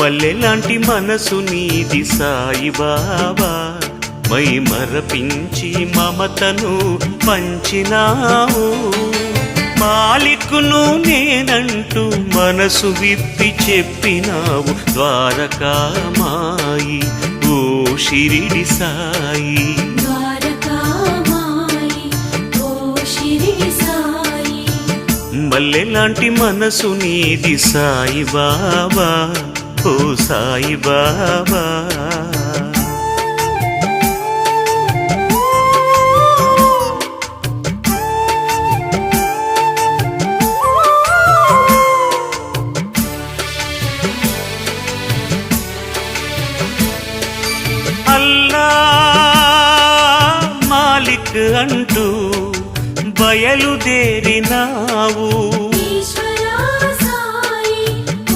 మల్లెలాంటి మనసు నీది సాయిబాబా, మై మరపించి మమతను పంచినావు. మాలికును నేనంటూ మనసు విప్పి చెప్పినావు. ద్వారకామాయి ఓ షిరిడి సాయి, మల్లెలాంటి మనసు నీది సాయిబాబా, ఓ సాయిబాబా. అల్లా మాలిక్ అంటూ బయలుదేరినావు.